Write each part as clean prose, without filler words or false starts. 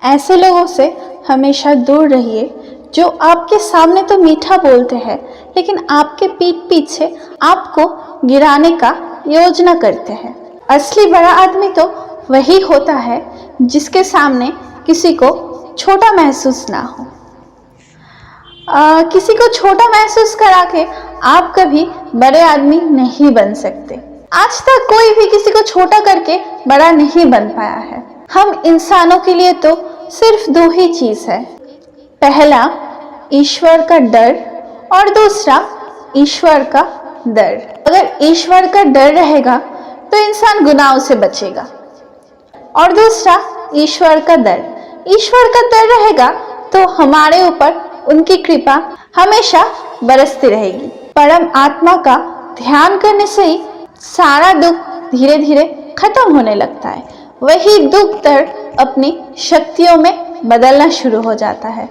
ऐसे लोगों से हमेशा दूर रहिए जो आपके सामने तो मीठा बोलते हैं लेकिन आपके पीठ पीछे आपको गिराने का योजना करते हैं। असली बड़ा आदमी तो वही होता है जिसके सामने किसी को छोटा महसूस ना हो। किसी को छोटा महसूस करा के आप कभी बड़े आदमी नहीं बन सकते। आज तक कोई भी किसी को छोटा करके बड़ा नहीं बन पाया है। हम इंसानों के लिए तो सिर्फ दो ही चीज है, पहला ईश्वर का डर और दूसरा ईश्वर का डर। अगर ईश्वर का डर रहेगा तो इंसान गुनाहों से बचेगा और दूसरा ईश्वर का डर। ईश्वर का डर रहेगा तो हमारे ऊपर उनकी कृपा हमेशा बरसती रहेगी। परम आत्मा का ध्यान करने से ही सारा दुख धीरे धीरे खत्म होने लगता है। वही दुख दर्द अपनी शक्तियों में बदलना शुरू हो जाता है।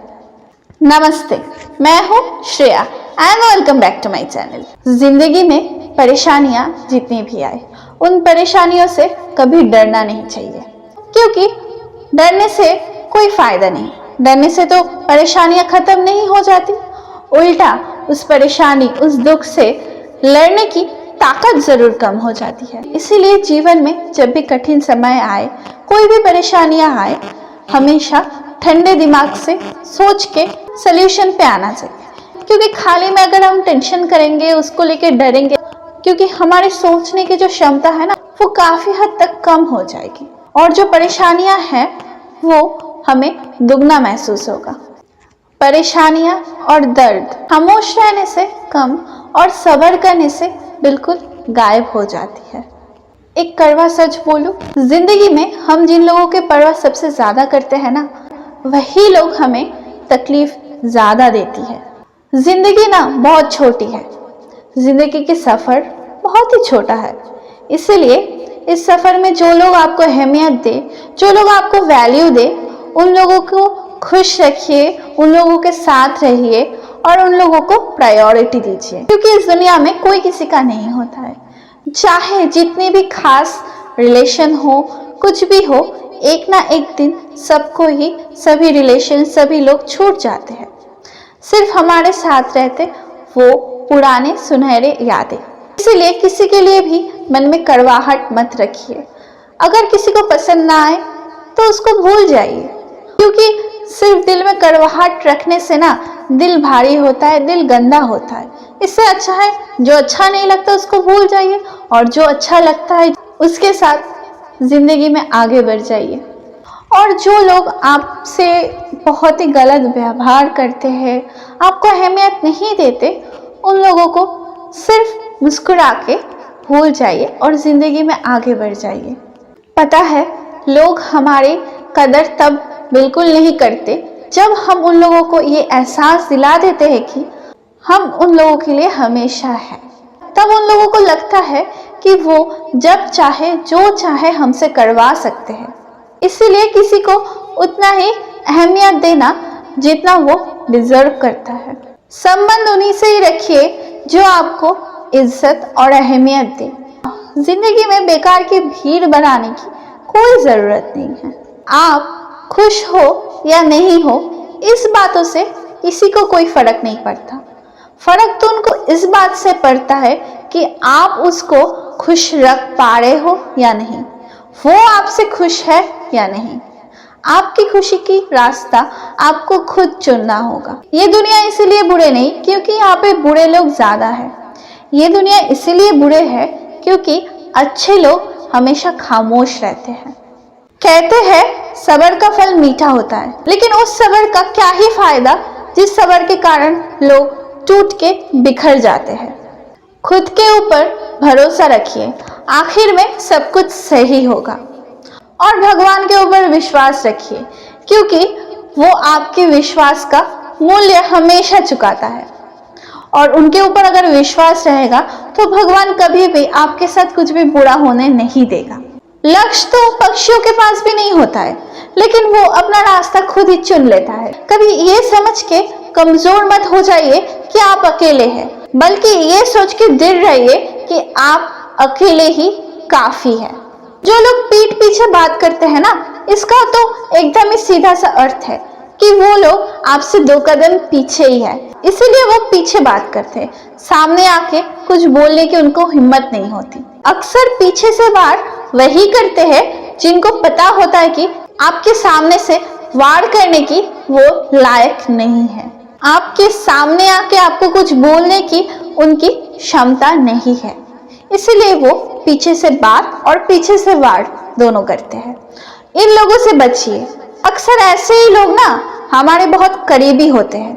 नमस्ते, मैं हूँ Shreya and welcome back to my channel. जिंदगी में परेशानियाँ जितनी भी आए उन परेशानियों से कभी डरना नहीं चाहिए, क्योंकि डरने से कोई फायदा नहीं। डरने से तो परेशानियां खत्म नहीं हो जाती, उल्टा उस परेशानी उस दुख से लड़ने की ताकत जरूर कम हो जाती है। इसीलिए जीवन में जब भी कठिन समय आए, कोई भी परेशानियां आए, हमेशा ठंडे दिमाग से सोच के सल्यूशन पे आना चाहिए। क्योंकि खाली में अगर हम टेंशन करेंगे, उसको लेके डरेंगे, क्योंकि हमारे सोचने की जो क्षमता है ना, वो काफी हद तक कम हो जाएगी और जो परेशानियां हैं वो हमें दुगना महसूस होगा। परेशानियां और दर्द खामोश रहने से कम और सब्र करने से बिल्कुल गायब हो जाती है। एक कड़वा सच बोलूं, जिंदगी में हम जिन लोगों के परवाह सबसे ज्यादा करते हैं ना, वही लोग हमें तकलीफ ज्यादा देती है। जिंदगी ना बहुत छोटी है, जिंदगी के सफर बहुत ही छोटा है। इसीलिए इस सफर में जो लोग आपको अहमियत दे, जो लोग आपको वैल्यू दे, उन लोगों को खुश रखिए, उन लोगों के साथ रहिए और उन लोगों को प्रायोरिटी दीजिए। क्योंकि इस दुनिया में कोई किसी का नहीं होता है। चाहे जितनी भी खास रिलेशन हो, कुछ भी हो, एक ना एक दिन सबको ही सभी रिलेशन, सभी लोग छूट जाते हैं। सिर्फ हमारे साथ रहते वो पुराने सुनहरे यादें। इसीलिए किसी के लिए भी मन में कड़वाहट मत रखिए। अगर किसी को पसंद ना आए तो उसको भूल जाइए, क्योंकि सिर्फ दिल में कड़वाहट रखने से ना दिल भारी होता है, दिल गंदा होता है। इससे अच्छा है जो अच्छा नहीं लगता उसको भूल जाइए और जो अच्छा लगता है उसके साथ जिंदगी में आगे बढ़ जाइए। और जो लोग आपसे बहुत ही गलत व्यवहार करते हैं, आपको अहमियत नहीं देते, उन लोगों को सिर्फ मुस्कुरा के भूल जाइए और जिंदगी में आगे बढ़ जाइए। पता है, लोग हमारी कदर तब बिल्कुल नहीं करते जब हम उन लोगों को ये एहसास दिला देते हैं कि हम उन लोगों के लिए हमेशा हैं। तब उन लोगों को लगता है कि वो जब चाहे जो चाहे हमसे करवा सकते हैं। इसीलिए किसी को उतना ही अहमियत देना जितना वो डिजर्व करता है। संबंध उन्हीं से ही रखिए जो आपको इज्जत और अहमियत दे। जिंदगी में बेकार की भीड़ बनाने की कोई जरूरत नहीं है। आप खुश हो या नहीं हो, इस बातों से किसी को कोई फर्क नहीं पड़ता। फर्क तो उनको इस बात से पड़ता है कि आप उसको खुश रख पा रहे हो या नहीं, वो आपसे खुश है या नहीं। आपकी खुशी की रास्ता आपको खुद चुनना होगा। ये दुनिया इसीलिए बुरे नहीं क्योंकि यहाँ पे बुरे लोग ज्यादा है। ये दुनिया इसीलिए बुरे है क्योंकि अच्छे लोग हमेशा खामोश रहते हैं। कहते हैं सब्र का फल मीठा होता है, लेकिन उस सब्र का क्या ही फायदा जिस सब्र के कारण लोग टूट के बिखर जाते हैं। खुद के ऊपर भरोसा रखिए, आखिर में सब कुछ सही होगा। और भगवान के ऊपर विश्वास रखिए, क्योंकि वो आपके विश्वास का मूल्य हमेशा चुकाता है। और उनके ऊपर अगर विश्वास रहेगा तो भगवान कभी भी आपके साथ कुछ भी बुरा होने नहीं देगा। लक्ष्य तो पक्षियों के पास भी नहीं होता है, लेकिन वो अपना रास्ता खुद ही चुन लेता है। कभी ये समझ के कमजोर मत हो जाइए कि आप अकेले हैं, बल्कि ये सोच के दृढ़ रहिए कि आप अकेले ही काफी है। जो लोग पीठ पीछे बात करते हैं ना, इसका तो एकदम ही सीधा सा अर्थ है कि वो लोग आपसे 2 कदम पीछे ही है, इसीलिए वो पीछे बात करते हैं। सामने आके कुछ बोलने की उनको हिम्मत नहीं होती। अक्सर पीछे से वार वही करते हैं जिनको पता होता है कि आपके सामने से वार करने की वो लायक नहीं है। आपके सामने आके आपको कुछ बोलने की उनकी क्षमता नहीं है, इसीलिए वो पीछे से बात और पीछे से वार दोनों करते हैं। इन लोगों से बचिए। अक्सर ऐसे ही लोग ना हमारे बहुत करीबी होते हैं,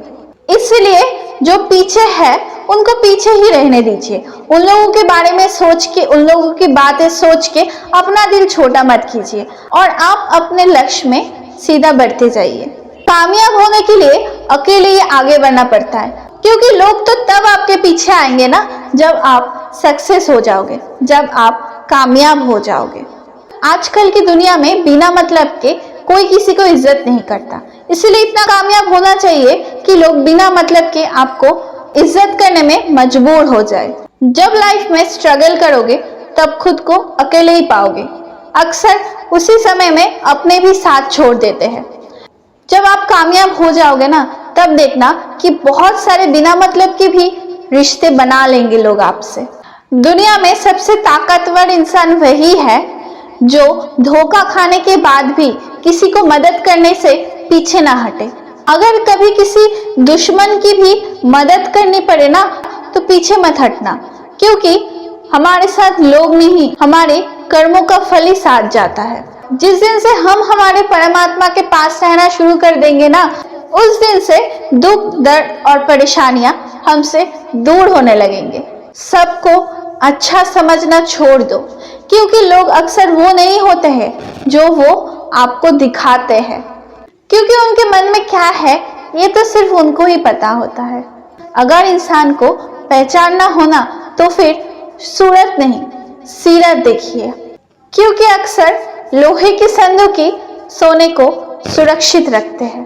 इसलिए जो पीछे है उनको पीछे ही रहने दीजिए। उन लोगों के बारे में सोच के, उन लोगों की बातें सोच के अपना दिल छोटा मत कीजिए और आप अपने लक्ष्य में सीधा बढ़ते जाइए। कामयाब होने के लिए अकेले ही आगे बढ़ना पड़ता है, क्योंकि लोग तो तब आपके पीछे आएंगे ना जब आप सक्सेस हो जाओगे, जब आप कामयाब हो जाओगे। आजकल की दुनिया में बिना मतलब के कोई किसी को इज्जत नहीं करता, इसलिए इतना कामयाब होना चाहिए कि लोग बिना मतलब के आपको इज्जत करने में मजबूर हो जाए। जब लाइफ में स्ट्रगल करोगे तब खुद को अकेले ही पाओगे। अक्सर उसी समय में अपने भी साथ छोड़ देते हैं। जब आप कामयाब हो जाओगे ना, तब देखना कि बहुत सारे बिना मतलब के भी रिश्ते बना लेंगे लोग आपसे। दुनिया में सबसे ताकतवर इंसान वही है जो धोखा खाने के बाद भी किसी को मदद करने से पीछे ना हटे। अगर कभी किसी दुश्मन की भी मदद करनी पड़े ना, तो पीछे मत हटना, क्योंकि हमारे साथ लोग नहीं, हमारे कर्मों का फल ही साथ जाता है। जिस दिन से हम हमारे परमात्मा के पास रहना शुरू कर देंगे ना, उस दिन से दुख, दर्द और परेशानियां हमसे दूर होने लगेंगे। सबको अच्छा समझना छोड़ दो, क्योंकि लोग अक्सर वो नहीं होते हैं जो वो आपको दिखाते हैं, क्योंकि उनके मन में क्या है ये तो सिर्फ उनको ही पता होता है। अगर इंसान को पहचानना होना तो फिर सूरत नहीं, सीरत देखिए, क्योंकि अक्सर लोहे की संदूकी सोने को सुरक्षित रखते हैं।